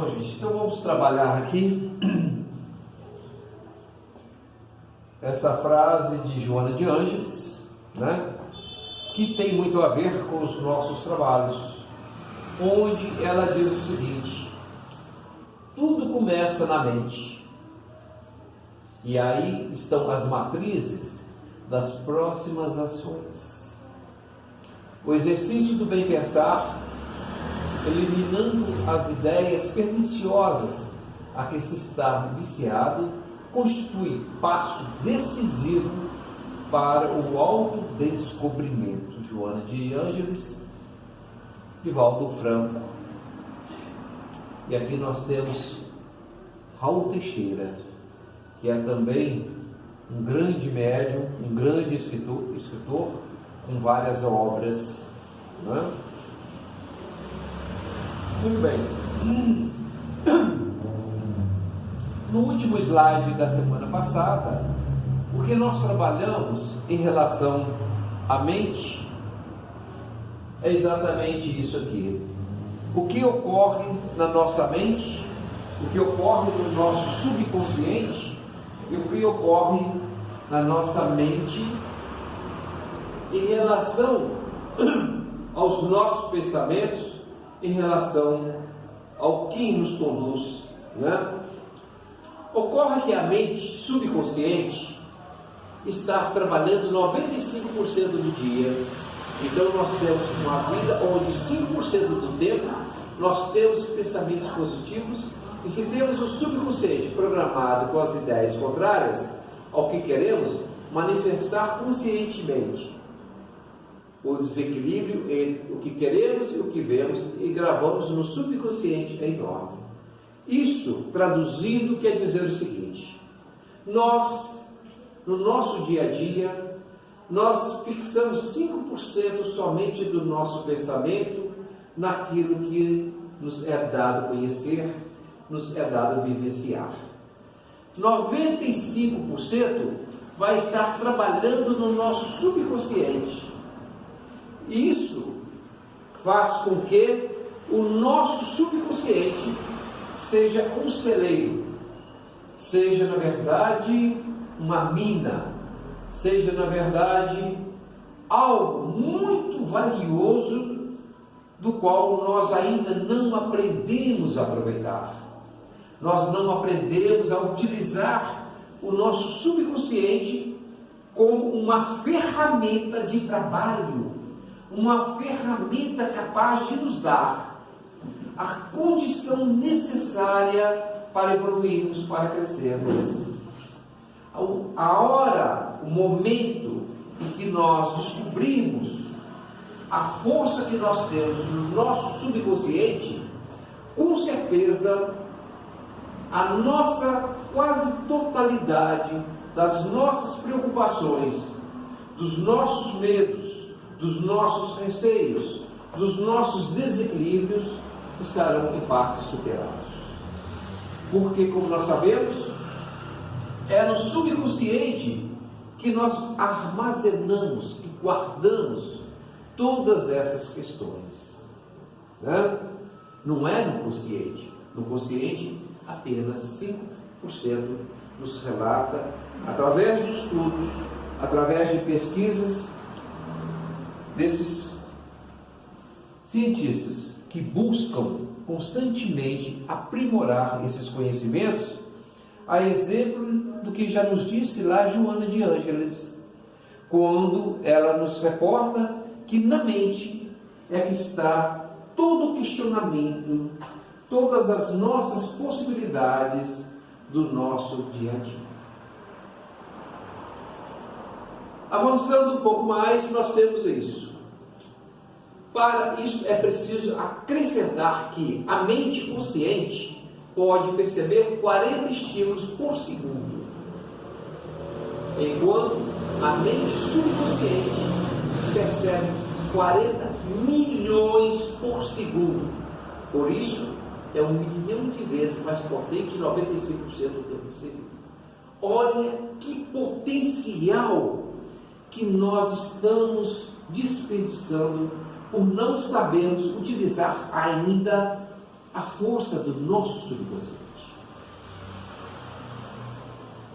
Bom, gente, então vamos trabalhar aqui essa frase de Joana de Ângeles, né, que tem muito a ver com os nossos trabalhos, onde ela diz o seguinte: tudo começa na mente, e aí estão as matrizes das próximas ações. O exercício do bem pensar, eliminando as ideias perniciosas a que se está viciado, constitui passo decisivo para o autodescobrimento. Joana de Ângeles, Divaldo Franco. E aqui nós temos Raul Teixeira, que é também um grande médium, um grande escritor com várias obras, né? Muito bem. No último slide da semana passada, o que nós trabalhamos em relação à mente é exatamente isso aqui. O que ocorre na nossa mente, o que ocorre no nosso subconsciente e o que ocorre na nossa mente em relação aos nossos pensamentos, em relação ao que nos conduz, né? Ocorre que a mente subconsciente está trabalhando 95% do dia. Então nós temos uma vida onde 5% do tempo nós temos pensamentos positivos, e se temos o subconsciente programado com as ideias contrárias ao que queremos, manifestar conscientemente o desequilíbrio entre o que queremos e o que vemos, e gravamos no subconsciente é enorme. Isso, traduzindo, quer dizer o seguinte: nós, no nosso dia a dia, nós fixamos 5% somente do nosso pensamento naquilo que nos é dado conhecer, nos é dado vivenciar. 95% vai estar trabalhando no nosso subconsciente. Isso faz com que o nosso subconsciente seja um celeiro, seja na verdade uma mina, seja na verdade algo muito valioso do qual nós ainda não aprendemos a aproveitar. Nós não aprendemos a utilizar o nosso subconsciente como uma ferramenta de trabalho, uma ferramenta capaz de nos dar a condição necessária para evoluirmos, para crescermos. A hora, o momento em que nós descobrimos a força que nós temos no nosso subconsciente, com certeza a nossa quase totalidade das nossas preocupações, dos nossos medos, dos nossos receios, dos nossos desequilíbrios estarão em parte superados. Porque, como nós sabemos, é no subconsciente que nós armazenamos e guardamos todas essas questões, né? Não é no consciente. No consciente, apenas 5% nos relata, através de estudos, através de pesquisas desses cientistas que buscam constantemente aprimorar esses conhecimentos, a exemplo do que já nos disse lá Joana de Ângeles, quando ela nos reporta que na mente é que está todo o questionamento, todas as nossas possibilidades do nosso dia a dia. Avançando um pouco mais, nós temos isso. Para isso é preciso acrescentar que a mente consciente pode perceber 40 estímulos por segundo, enquanto a mente subconsciente percebe 40 milhões por segundo. Por isso, é 1 milhão de vezes mais potente, 95% do tempo possível. Olha que potencial que nós estamos desperdiçando por não sabermos utilizar ainda a força do nosso subconsciente.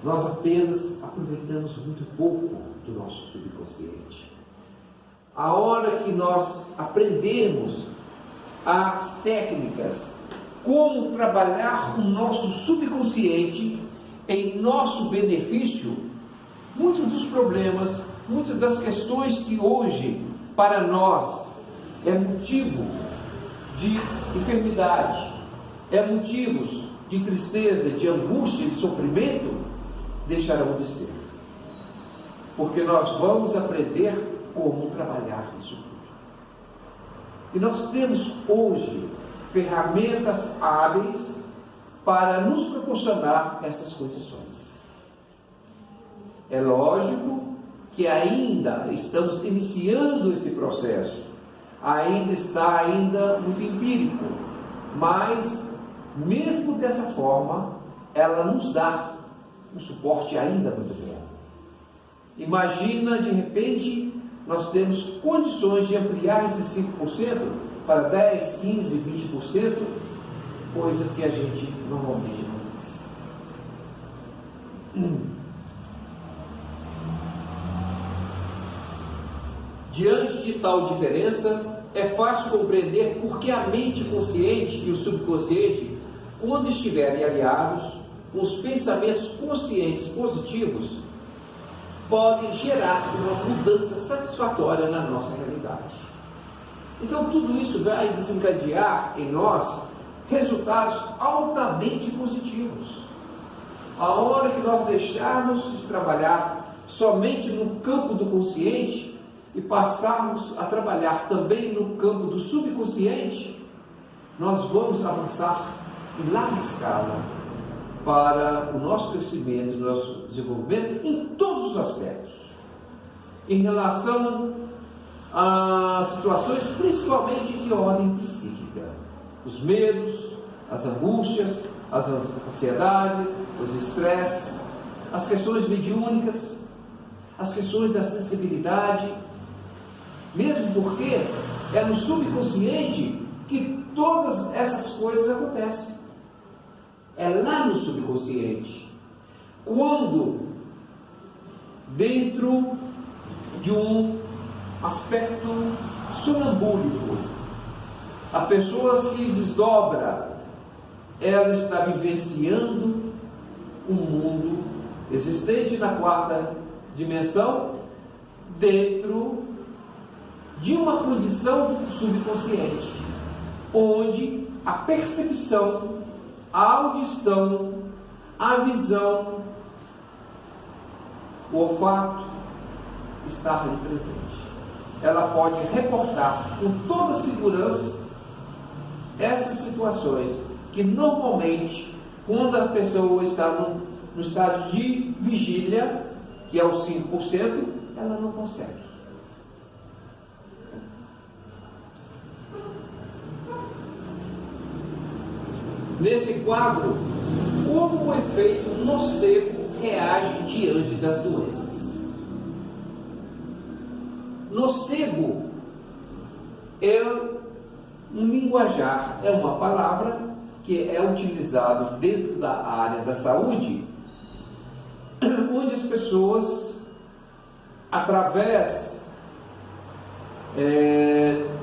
Nós apenas aproveitamos muito pouco do nosso subconsciente. A hora que nós aprendermos as técnicas, como trabalhar o nosso subconsciente em nosso benefício, muitos dos problemas, muitas das questões que hoje para nós é motivo de enfermidade, é motivos de tristeza, de angústia, de sofrimento, deixarão de ser. Porque nós vamos aprender como trabalhar isso tudo. E nós temos hoje ferramentas hábeis para nos proporcionar essas condições. É lógico que ainda estamos iniciando esse processo, ainda está muito empírico, mas mesmo dessa forma, ela nos dá um suporte ainda muito bom. Imagina, de repente, nós temos condições de ampliar esses 5% para 10%, 15%, 20%, coisa que a gente normalmente não faz. Diante de tal diferença, é fácil compreender por que a mente consciente e o subconsciente, quando estiverem aliados com os pensamentos conscientes positivos, podem gerar uma mudança satisfatória na nossa realidade. Então, tudo isso vai desencadear em nós resultados altamente positivos. A hora que nós deixarmos de trabalhar somente no campo do consciente e passarmos a trabalhar também no campo do subconsciente, nós vamos avançar em larga escala para o nosso crescimento, o nosso desenvolvimento em todos os aspectos. Em relação a situações principalmente de ordem psíquica, os medos, as angústias, as ansiedades, os estresses, as questões mediúnicas, as questões da sensibilidade, mesmo porque é no subconsciente que todas essas coisas acontecem. É lá no subconsciente. Quando, dentro de um aspecto sonambúlico, a pessoa se desdobra, ela está vivenciando um mundo existente na quarta dimensão, dentro de uma condição do subconsciente, onde a percepção, a audição, a visão, o olfato está ali presente. Ela pode reportar com toda segurança essas situações que normalmente, quando a pessoa está no estado de vigília, que é os 5%, ela não consegue. Nesse quadro, como o efeito nocebo reage diante das doenças? Nocebo é um linguajar, é uma palavra que é utilizado dentro da área da saúde, onde as pessoas, através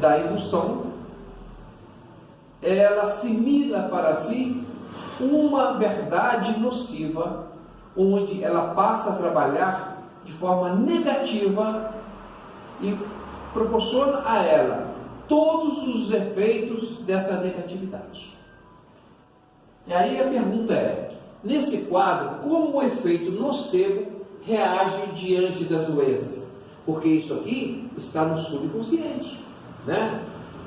da emoção, ela assimila para si uma verdade nociva, onde ela passa a trabalhar de forma negativa e proporciona a ela todos os efeitos dessa negatividade. E aí a pergunta é, nesse quadro, como o efeito nocebo reage diante das doenças? Porque isso aqui está no subconsciente, né?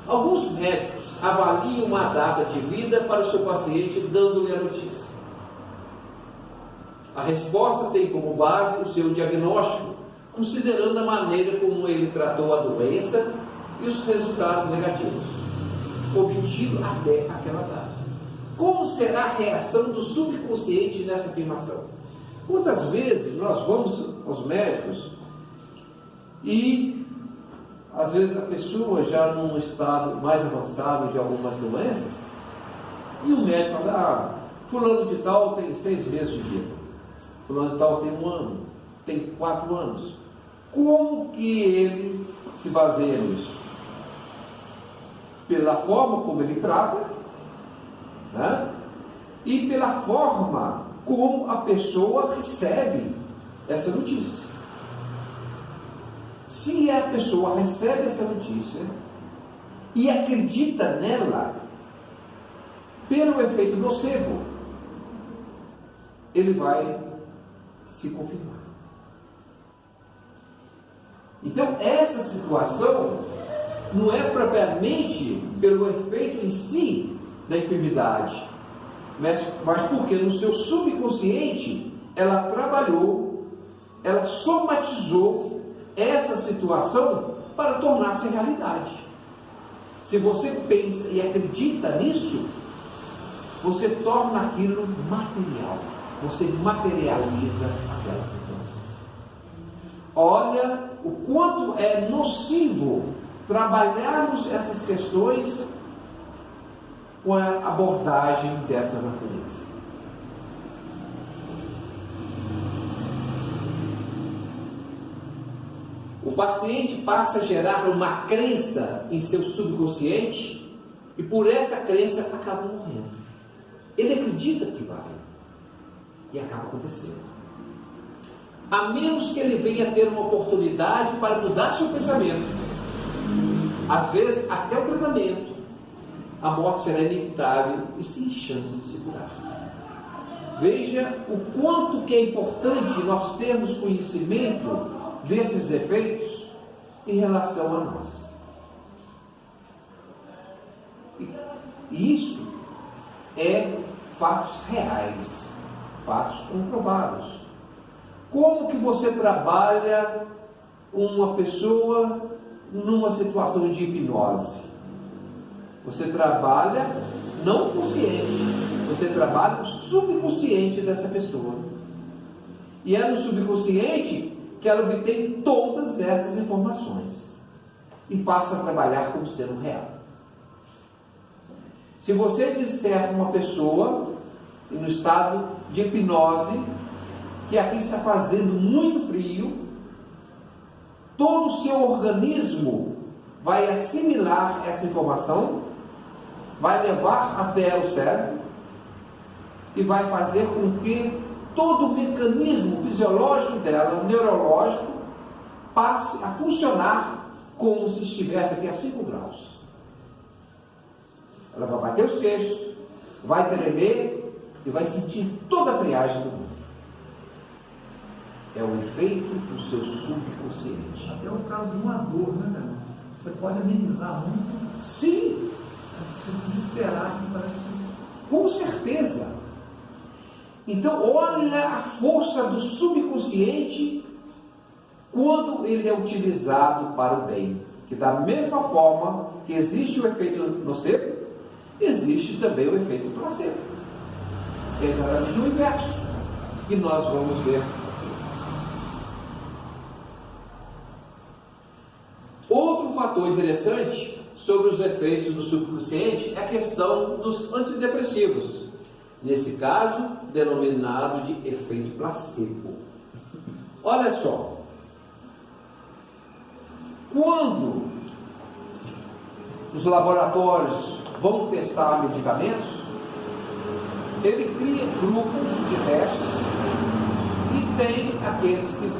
Alguns médicos avaliam uma data de vida para o seu paciente, dando-lhe a notícia. A resposta tem como base o seu diagnóstico, considerando a maneira como ele tratou a doença e os resultados negativos obtidos até aquela data. Como será a reação do subconsciente nessa afirmação? Quantas vezes nós vamos aos médicos e às vezes a pessoa já num estado mais avançado de algumas doenças, E o médico fala, fulano de tal tem 6 meses de vida, fulano de tal tem 1 ano, tem 4 anos. Como que ele se baseia nisso? Pela forma como ele trata, né? E pela forma como a pessoa recebe essa notícia. Se a pessoa recebe essa notícia e acredita nela, pelo efeito nocebo, ele vai se confirmar. Então, essa situação não é propriamente pelo efeito em si da enfermidade, mas porque no seu subconsciente ela trabalhou, ela somatizou essa situação para tornar-se realidade. Se você pensa e acredita nisso, você torna aquilo material, você materializa aquela situação. Olha o quanto é nocivo trabalharmos essas questões com a abordagem dessa natureza. O paciente passa a gerar uma crença em seu subconsciente e por essa crença acaba morrendo. Ele acredita que vai e acaba acontecendo. A menos que ele venha ter uma oportunidade para mudar seu pensamento. Às vezes, até o tratamento, a morte será inevitável e sem chance de se curar. Veja o quanto que é importante nós termos conhecimento desses efeitos em relação a nós. E isso é fatos reais, fatos comprovados. Como que você trabalha uma pessoa numa situação de hipnose? Você trabalha não consciente, você trabalha no subconsciente dessa pessoa. E é no subconsciente que ela obtém todas essas informações e passa a trabalhar como sendo real. Se você disser a uma pessoa no estado de hipnose que aqui está fazendo muito frio, todo o seu organismo vai assimilar essa informação, vai levar até o cérebro e vai fazer com que todo o mecanismo fisiológico dela, neurológico, passe a funcionar como se estivesse aqui a 5 graus. Ela vai bater os queixos, vai tremer e vai sentir toda a friagem do mundo. É o efeito do seu subconsciente. Até o caso de uma dor, né, cara? Você pode amenizar muito. Sim. Se desesperar, que parece. Com certeza. Então, olha a força do subconsciente quando ele é utilizado para o bem. Que da mesma forma que existe o efeito nocebo, existe também o efeito placebo. Que é exatamente o inverso, que nós vamos ver. Outro fator interessante sobre os efeitos do subconsciente é a questão dos antidepressivos. Nesse caso, denominado de efeito placebo. Olha só. Quando os laboratórios vão testar medicamentos, ele cria grupos de testes e tem aqueles que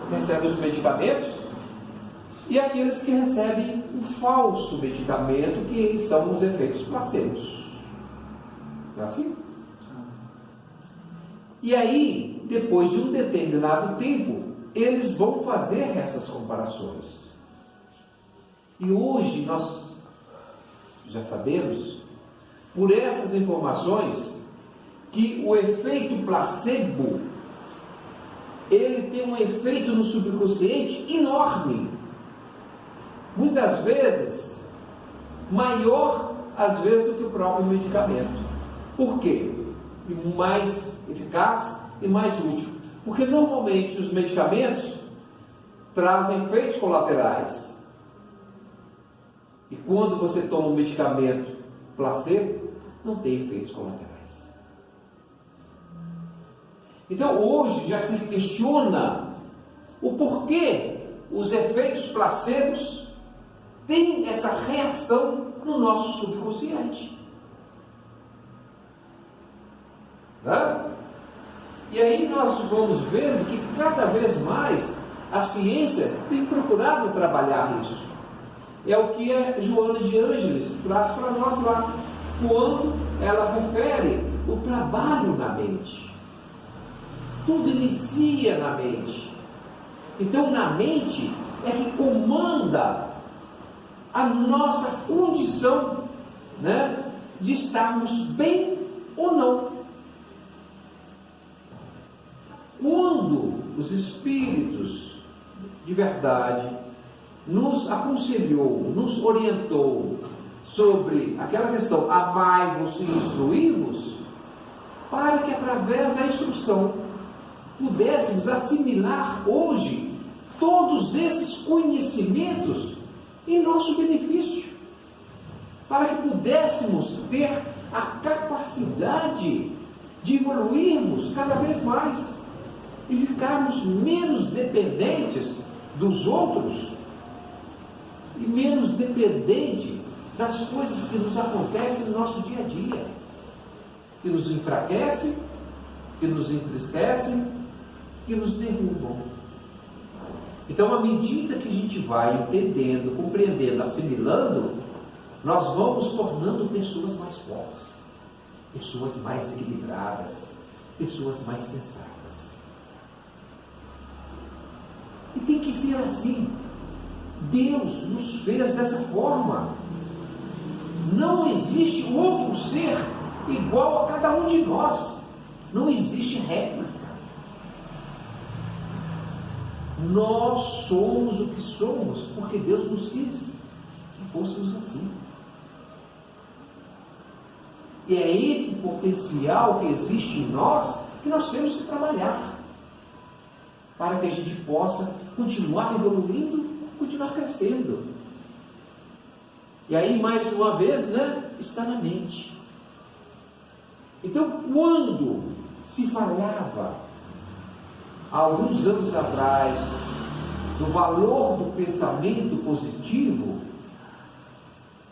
recebem os medicamentos e aqueles que recebem um falso medicamento, que são os efeitos placebos. É assim? E aí, depois de um determinado tempo, eles vão fazer essas comparações. E hoje nós já sabemos, por essas informações, que o efeito placebo, ele tem um efeito no subconsciente enorme. Muitas vezes, maior às vezes do que o próprio medicamento. Por quê? Mais eficaz e mais útil. Porque normalmente os medicamentos trazem efeitos colaterais. E quando você toma um medicamento placebo, não tem efeitos colaterais. Então hoje já se questiona o porquê os efeitos placebos têm essa reação no nosso subconsciente. Tá? E aí nós vamos vendo que cada vez mais a ciência tem procurado trabalhar isso. É o que a Joana de Ângeles traz para nós lá, quando ela refere o trabalho na mente. Tudo inicia na mente. Então, na mente é que comanda a nossa condição, né, de estarmos bem ou não. Quando os espíritos de verdade nos aconselhou, nos orientou sobre aquela questão, amai-vos e instruí-vos, para que através da instrução pudéssemos assimilar hoje todos esses conhecimentos em nosso benefício, para que pudéssemos ter a capacidade de evoluirmos cada vez mais e ficarmos menos dependentes dos outros e menos dependente das coisas que nos acontecem no nosso dia a dia, que nos enfraquecem, que nos entristecem, que nos derrubam. Então, à medida que a gente vai entendendo, compreendendo, assimilando, nós vamos tornando pessoas mais fortes, pessoas mais equilibradas, pessoas mais sensatas. E tem que ser assim. Deus nos fez dessa forma. Não existe outro ser igual a cada um de nós. Não existe réplica. Nós somos o que somos porque Deus nos quis que fôssemos assim. E é esse potencial que existe em nós que nós temos que trabalhar para que a gente possa continuar evoluindo, continuar crescendo. E aí, mais uma vez, né, está na mente. Então, quando se falava, há alguns anos atrás, do valor do pensamento positivo,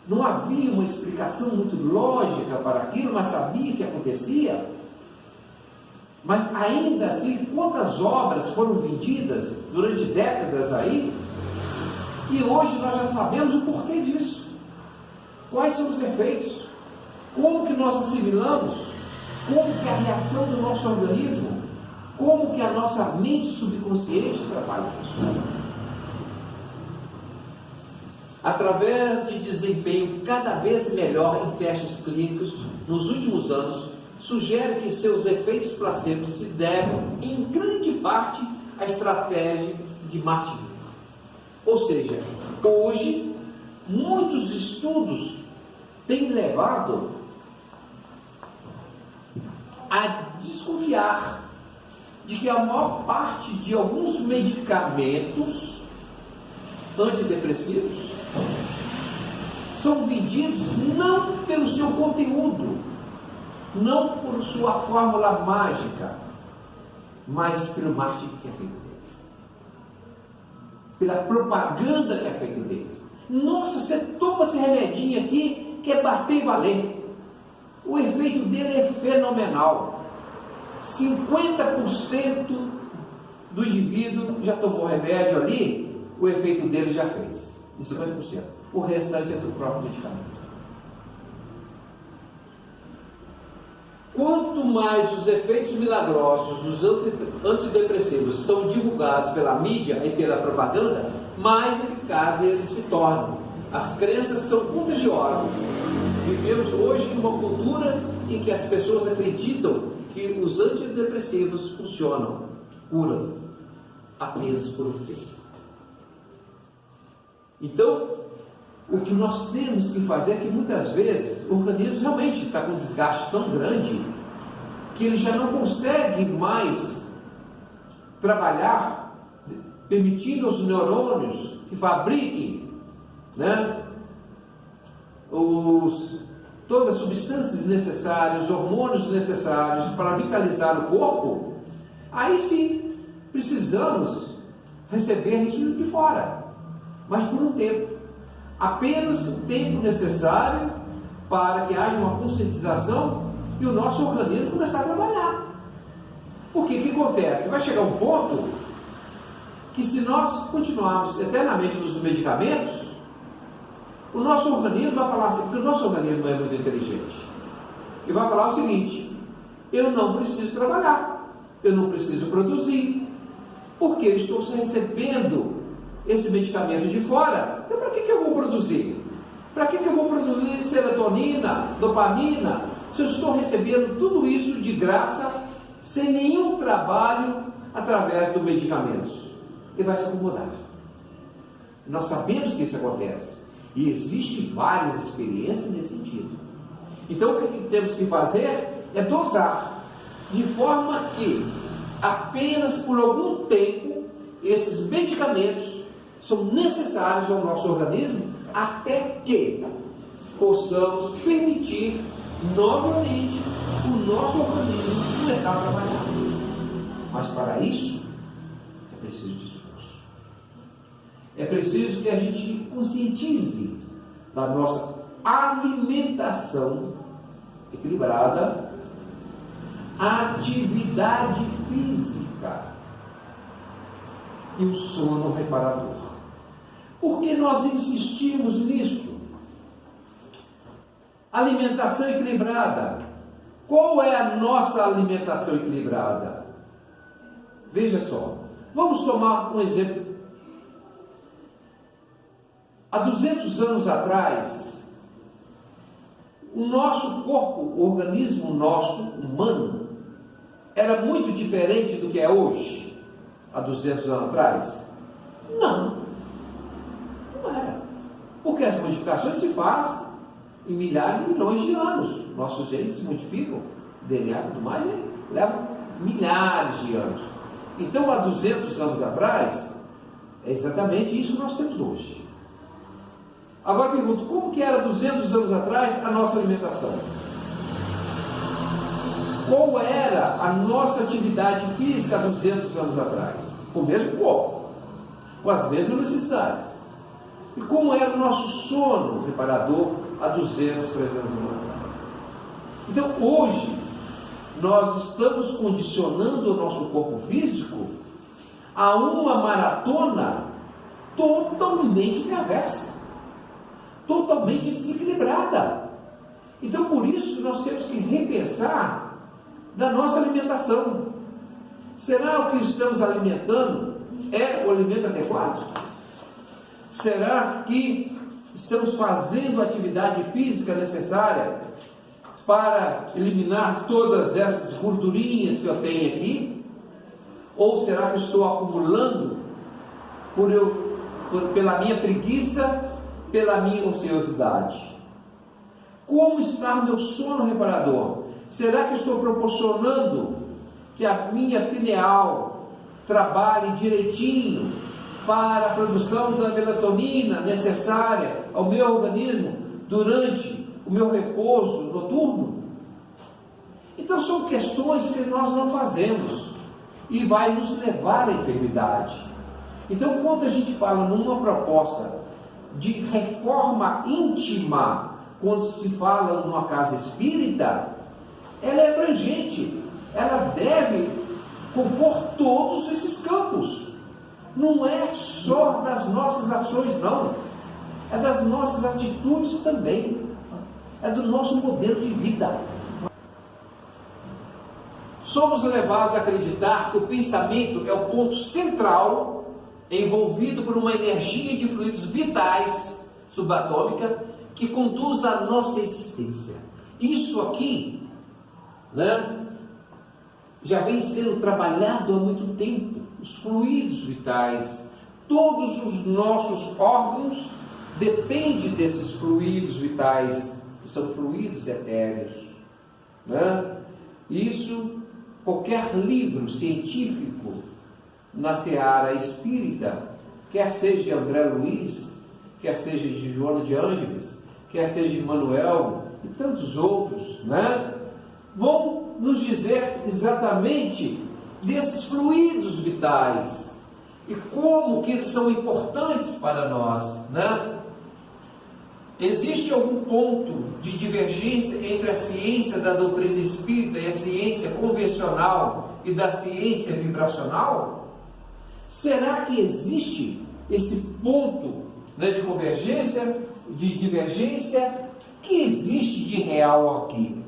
não havia uma explicação muito lógica para aquilo, mas sabia que acontecia. Mas ainda assim, quantas obras foram vendidas durante décadas aí, e hoje nós já sabemos o porquê disso. Quais são os efeitos? Como que nós assimilamos? Como que a reação do nosso organismo? Como que a nossa mente subconsciente trabalha isso? Através de desempenho cada vez melhor em testes clínicos, nos últimos anos, sugere que seus efeitos placebos se devem, em grande parte, à estratégia de marketing. Ou seja, hoje, muitos estudos têm levado a desconfiar de que a maior parte de alguns medicamentos antidepressivos são vendidos não pelo seu conteúdo, não por sua fórmula mágica, mas pelo marketing que é feito dele, pela propaganda que é feito dele. Nossa, você toma esse remedinho aqui, que é bater e valer. O efeito dele é fenomenal. 50% do indivíduo já tomou remédio ali, o efeito dele já fez, em 50%. O restante é do próprio medicamento. Quanto mais os efeitos milagrosos dos antidepressivos são divulgados pela mídia e pela propaganda, mais eficazes eles se tornam. As crenças são contagiosas. Vivemos hoje em uma cultura em que as pessoas acreditam que os antidepressivos funcionam, curam, apenas por um tempo. Então, o que nós temos que fazer é que muitas vezes o organismo realmente está com um desgaste tão grande que ele já não consegue mais trabalhar, permitindo aos neurônios que fabriquem, né, todas as substâncias necessárias, os hormônios necessários para vitalizar o corpo, aí sim precisamos receber isso de fora, mas por um tempo, apenas o tempo necessário para que haja uma conscientização e o nosso organismo começar a trabalhar. Porque o que acontece? Vai chegar um ponto que, se nós continuarmos eternamente nos medicamentos, o nosso organismo vai falar assim, porque o nosso organismo é muito inteligente, e vai falar o seguinte: eu não preciso trabalhar, eu não preciso produzir, porque eu estou recebendo esse medicamento de fora. Então para que eu vou produzir? Para que eu vou produzir serotonina, dopamina, se eu estou recebendo tudo isso de graça, sem nenhum trabalho, através dos medicamentos? E vai se acomodar. Nós sabemos que isso acontece, e existem várias experiências nesse sentido. Então o que temos que fazer é dosar, de forma que apenas por algum tempo esses medicamentos são necessários ao nosso organismo, até que possamos permitir novamente o nosso organismo começar a trabalhar. Mas para isso é preciso de esforço. É preciso que a gente conscientize da nossa alimentação equilibrada, atividade física e o sono reparador. Por que nós insistimos nisso? Alimentação equilibrada. Qual é a nossa alimentação equilibrada? Veja só, vamos tomar um exemplo. Há 200 anos atrás, o nosso corpo, o organismo nosso, humano, era muito diferente do que é hoje, há 200 anos atrás? Não era. Porque as modificações se fazem em milhares e milhões de anos. Nossos genes se modificam, DNA e tudo mais, leva milhares de anos. Então, há 200 anos atrás, é exatamente isso que nós temos hoje. Agora pergunto, como que era 200 anos atrás a nossa alimentação? Qual era a nossa atividade física há 200 anos atrás? Com o mesmo corpo, com as mesmas necessidades. E como era o nosso sono reparador há 200, 300 anos atrás? Então, hoje, nós estamos condicionando o nosso corpo físico a uma maratona totalmente perversa, totalmente desequilibrada. Então, por isso, nós temos que repensar da nossa alimentação. Será o que estamos alimentando é o alimento adequado? Será que estamos fazendo a atividade física necessária para eliminar todas essas gordurinhas que eu tenho aqui? Ou será que eu estou acumulando pela minha preguiça, pela minha ociosidade? Como está o meu sono reparador? Será que eu estou proporcionando que a minha pineal trabalhe direitinho para a produção da melatonina necessária ao meu organismo durante o meu repouso noturno? Então são questões que nós não fazemos e vai nos levar à enfermidade. Então, quando a gente fala numa proposta de reforma íntima, quando se fala numa casa espírita, ela é abrangente, ela deve compor todos esses campos. Não é só das nossas ações, não. É das nossas atitudes também. É do nosso modelo de vida. Somos levados a acreditar que o pensamento é o ponto central, envolvido por uma energia de fluidos vitais subatômica que conduz à nossa existência. Isso aqui, já vem sendo trabalhado há muito tempo. Os fluidos vitais, todos os nossos órgãos dependem desses fluidos vitais, que são fluidos etéreos. Isso, qualquer livro científico na seara espírita, quer seja de André Luiz, quer seja de Joana de Ângeles, quer seja de Manuel e tantos outros, né, vão nos dizer exatamente desses fluidos vitais e como que eles são importantes para nós, né? Existe algum ponto de divergência entre a ciência da doutrina espírita e a ciência convencional e da ciência vibracional? Será que existe esse ponto, né, de convergência, de divergência? O que existe de real aqui?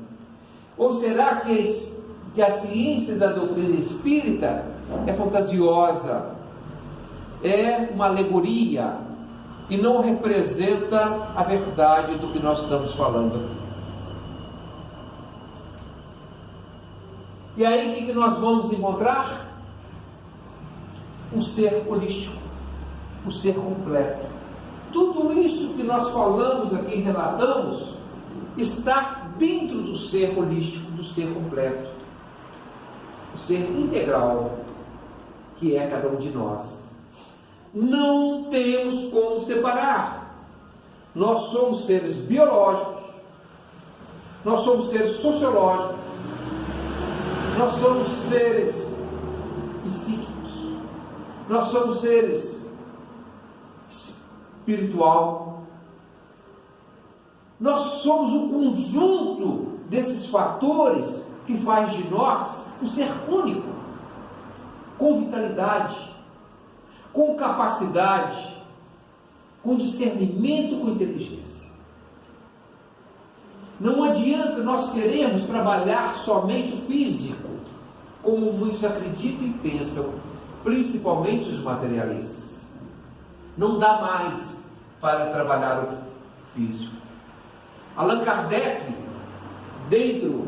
Ou será que a ciência da doutrina espírita é fantasiosa, é uma alegoria e não representa a verdade do que nós estamos falando aqui? E aí o que nós vamos encontrar? Um ser holístico, o ser completo. Tudo isso que nós falamos aqui, relatamos, está dentro do ser holístico, do ser completo, o ser integral, que é cada um de nós. Não temos como separar. Nós somos seres biológicos, nós somos seres sociológicos, nós somos seres psíquicos, nós somos seres espiritual. Nós somos o conjunto desses fatores que faz de nós um ser único, com vitalidade, com capacidade, com discernimento, com inteligência. Não adianta nós queremos trabalhar somente o físico, como muitos acreditam e pensam, principalmente os materialistas. Não dá mais para trabalhar o físico. Allan Kardec, dentro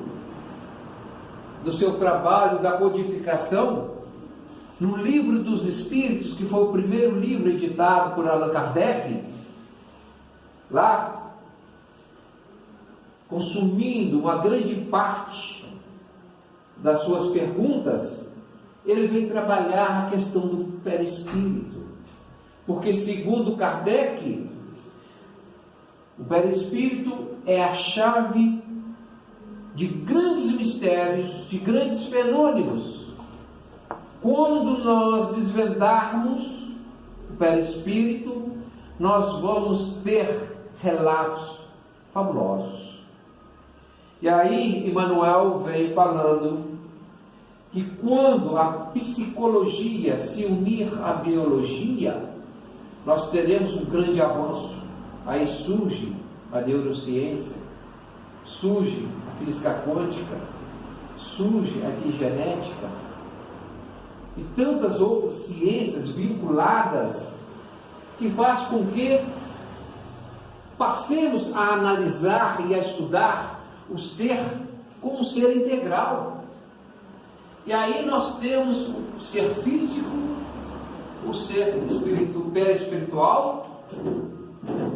do seu trabalho da codificação, no Livro dos Espíritos, que foi o primeiro livro editado por Allan Kardec, lá, consumindo uma grande parte das suas perguntas, ele vem trabalhar a questão do perispírito. Porque, segundo Kardec, o perispírito é a chave de grandes mistérios, de grandes fenômenos. Quando nós desvendarmos o perispírito, nós vamos ter relatos fabulosos. E aí, Emmanuel vem falando que quando a psicologia se unir à biologia, nós teremos um grande avanço. Aí surge a neurociência, surge a física quântica, surge a epigenética e tantas outras ciências vinculadas que faz com que passemos a analisar e a estudar o ser como um ser integral. E aí nós temos o ser físico, o ser perispiritual,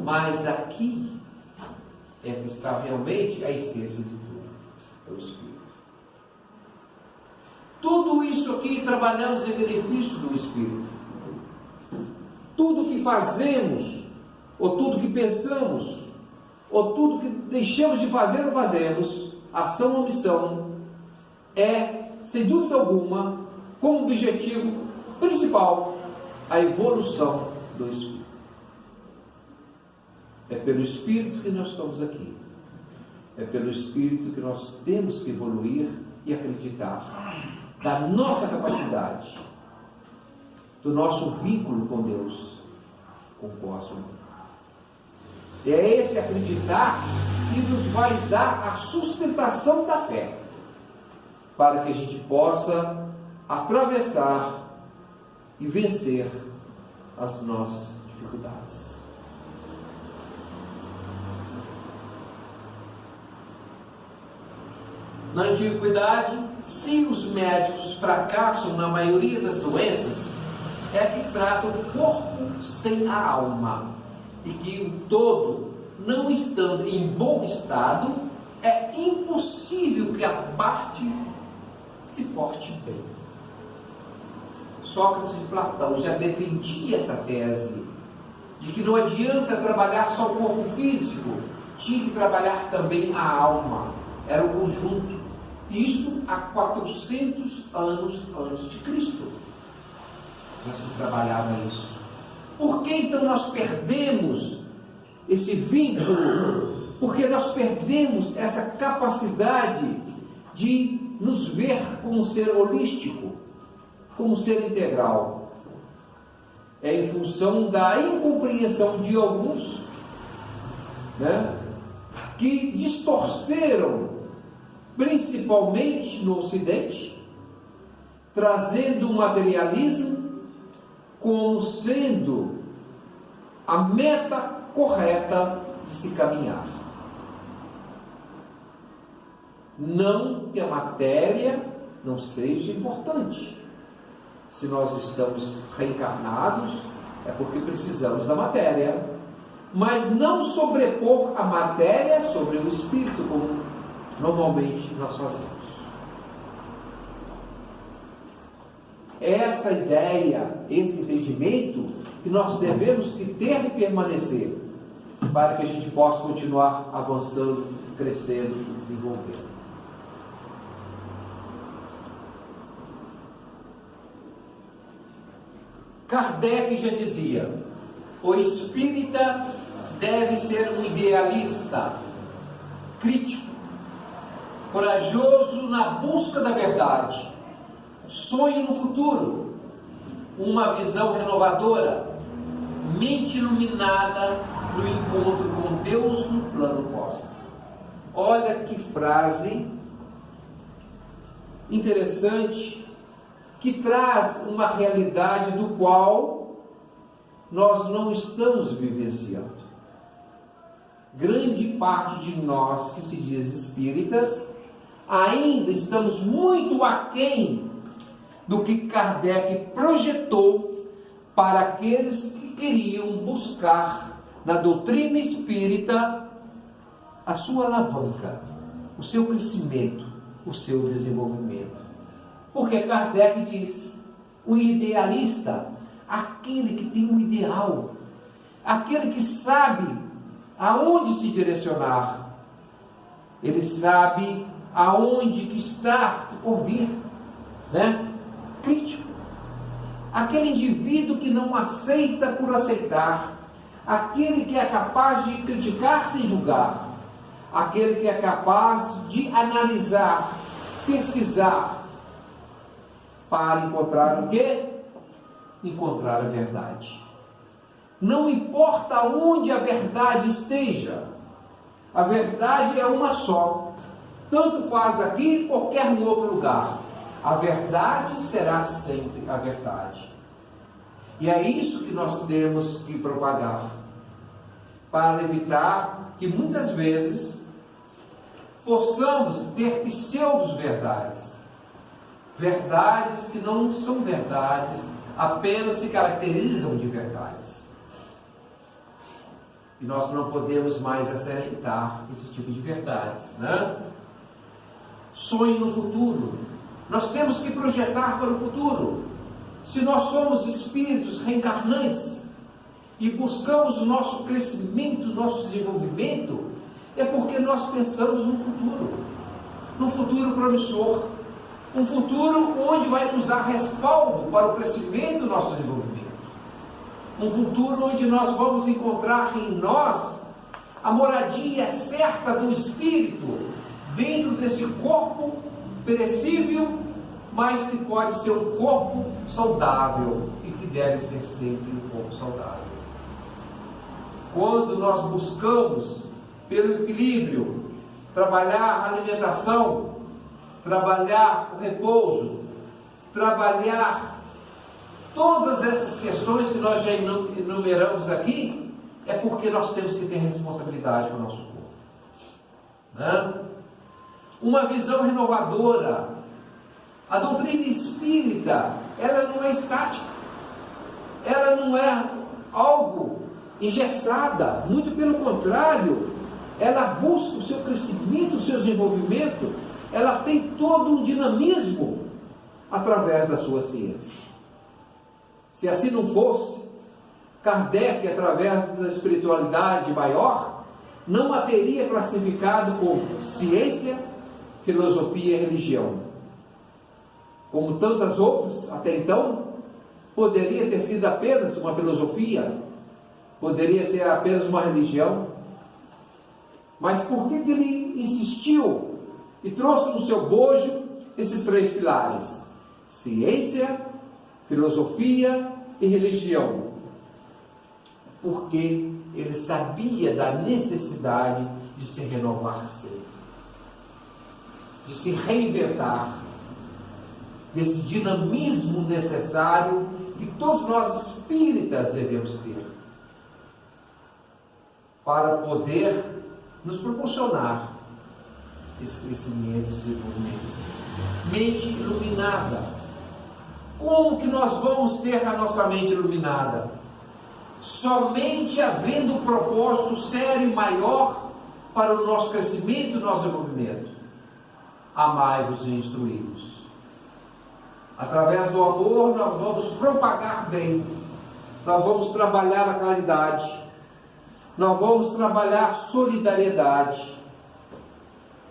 mas aqui é que está realmente a essência de tudo, é o Espírito. Tudo isso aqui trabalhamos em benefício do Espírito. Tudo que fazemos, ou tudo que pensamos, ou tudo que deixamos de fazer ou fazemos, ação ou omissão, é, sem dúvida alguma, como objetivo principal, a evolução do Espírito. É pelo Espírito que nós estamos aqui. É pelo Espírito que nós temos que evoluir e acreditar da nossa capacidade, do nosso vínculo com Deus, com o cosmos. É esse acreditar que nos vai dar a sustentação da fé, para que a gente possa atravessar e vencer as nossas dificuldades. Na antiguidade, se os médicos fracassam na maioria das doenças, é que tratam o corpo sem a alma, e que o todo, não estando em bom estado, é impossível que a parte se porte bem. Sócrates e Platão já defendia essa tese, de que não adianta trabalhar só o corpo físico, tinha que trabalhar também a alma, era o conjunto. Isto há 400 anos antes de Cristo já se trabalhava isso. Por que então nós perdemos esse vínculo? Porque nós perdemos essa capacidade de nos ver como um ser holístico, como um ser integral. É em função da incompreensão de alguns, né, que distorceram, principalmente no Ocidente, trazendo o materialismo como sendo a meta correta de se caminhar. Não que a matéria não seja importante. Se nós estamos reencarnados, é porque precisamos da matéria, mas não sobrepor a matéria sobre o espírito, como normalmente nós fazemos. Essa ideia, esse entendimento que nós devemos ter e permanecer para que a gente possa continuar avançando, crescendo e desenvolvendo. Kardec já dizia: o espírita deve ser um idealista, crítico, corajoso na busca da verdade, sonhe no futuro, uma visão renovadora, mente iluminada no encontro com Deus no plano cósmico. Olha que frase interessante, que traz uma realidade do qual nós não estamos vivenciando. Grande parte de nós que se diz espíritas ainda estamos muito aquém do que Kardec projetou para aqueles que queriam buscar na doutrina espírita a sua alavanca, o seu crescimento, o seu desenvolvimento. Porque Kardec diz: o idealista, aquele que tem um ideal, aquele que sabe aonde se direcionar, ele sabe aonde que está por vir, né? Crítico, aquele indivíduo que não aceita por aceitar, aquele que é capaz de criticar sem julgar, aquele que é capaz de analisar, pesquisar, para encontrar o quê? Encontrar a verdade. Não importa onde a verdade esteja, a verdade é uma só. Tanto faz aqui, em qualquer outro lugar. A verdade será sempre a verdade. E é isso que nós temos que propagar, para evitar que muitas vezes possamos ter pseudo-verdades. Verdades que não são verdades, apenas se caracterizam de verdades. E nós não podemos mais aceitar esse tipo de verdades, né? Sonhe no futuro. Nós temos que projetar para o futuro. Se nós somos espíritos reencarnantes e buscamos o nosso crescimento, o nosso desenvolvimento, é porque nós pensamos no futuro promissor, um futuro onde vai nos dar respaldo para o crescimento do nosso desenvolvimento, um futuro onde nós vamos encontrar em nós a moradia certa do espírito dentro desse corpo perecível, mas que pode ser um corpo saudável e que deve ser sempre um corpo saudável. Quando nós buscamos pelo equilíbrio, trabalhar a alimentação, trabalhar o repouso, trabalhar todas essas questões que nós já enumeramos aqui, é porque nós temos que ter responsabilidade com o nosso corpo, né? Uma visão renovadora. A doutrina espírita, ela não é estática, ela não é algo engessada, muito pelo contrário, ela busca o seu crescimento, o seu desenvolvimento, ela tem todo um dinamismo através da sua ciência. Se assim não fosse, Kardec, através da espiritualidade maior, não a teria classificado como ciência, filosofia e religião. Como tantas outras até então, poderia ter sido apenas uma filosofia, poderia ser apenas uma religião. Mas por que ele insistiu e trouxe no seu bojo esses 3 pilares? Ciência, filosofia e religião. Porque ele sabia da necessidade de se renovar-se, de se reinventar, desse dinamismo necessário que todos nós espíritas devemos ter, para poder nos proporcionar esse crescimento, esse desenvolvimento. Mente iluminada. Como que nós vamos ter a nossa mente iluminada? Somente havendo um propósito sério e maior para o nosso crescimento e o nosso desenvolvimento. Amai-vos e instruí-vos. Através do amor nós vamos propagar bem, nós vamos trabalhar a caridade, nós vamos trabalhar solidariedade,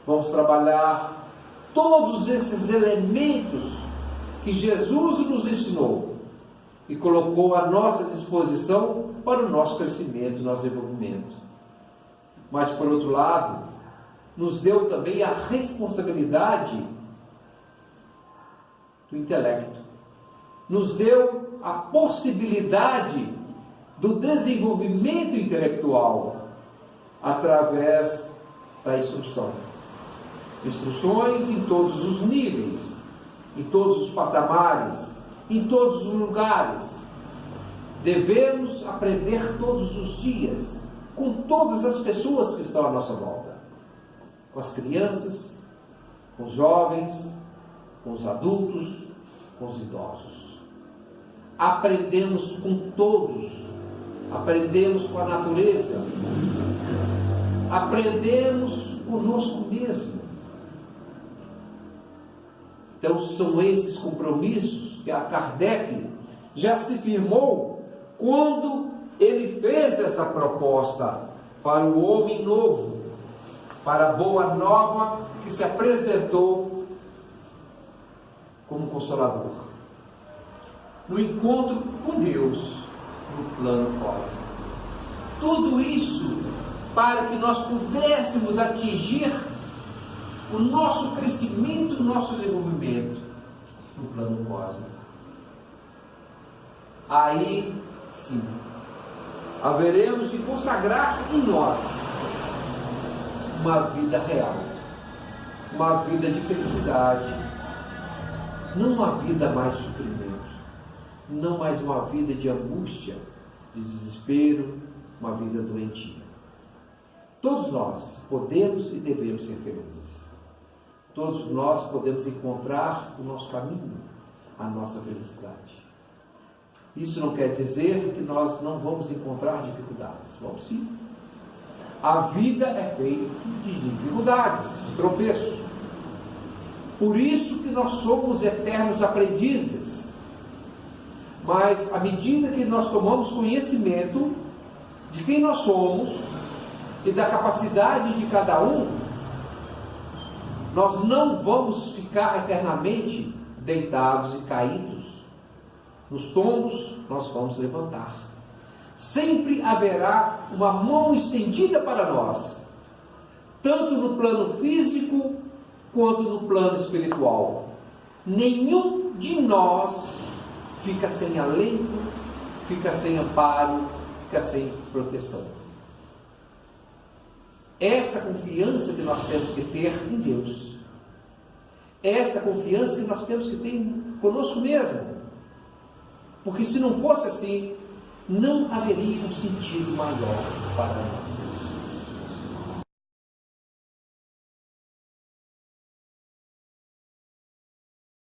vamos trabalhar todos esses elementos que Jesus nos ensinou e colocou à nossa disposição para o nosso crescimento, nosso desenvolvimento. Mas, por outro lado, nos deu também a responsabilidade do intelecto, nos deu a possibilidade do desenvolvimento intelectual através da instrução. Instruções em todos os níveis, em todos os patamares, em todos os lugares. Devemos aprender todos os dias com todas as pessoas que estão à nossa volta, com as crianças, com os jovens, com os adultos, com os idosos. Aprendemos com todos, aprendemos com a natureza, aprendemos conosco mesmo. Então são esses compromissos que a Kardec já se firmou quando ele fez essa proposta para o homem novo, para a boa nova que se apresentou como consolador, no encontro com Deus no plano cósmico. Tudo isso para que nós pudéssemos atingir o nosso crescimento, o nosso desenvolvimento no plano cósmico. Aí sim, haveremos de consagrar em nós uma vida real, uma vida de felicidade, não uma vida mais de sofrimento, não mais uma vida de angústia, de desespero, uma vida doentia. Todos nós podemos e devemos ser felizes. Todos nós podemos encontrar o nosso caminho, a nossa felicidade. Isso não quer dizer que nós não vamos encontrar dificuldades. Vamos sim. A vida é feita de dificuldades, de tropeços. Por isso que nós somos eternos aprendizes. Mas à medida que nós tomamos conhecimento de quem nós somos e da capacidade de cada um, nós não vamos ficar eternamente deitados e caídos. Nos tombos, nós vamos levantar. Sempre haverá uma mão estendida para nós, tanto no plano físico quanto no plano espiritual. Nenhum de nós fica sem alento, fica sem amparo, fica sem proteção. Essa confiança que nós temos que ter em Deus, essa confiança que nós temos que ter conosco mesmo, porque se não fosse assim, não haveria um sentido maior para nós.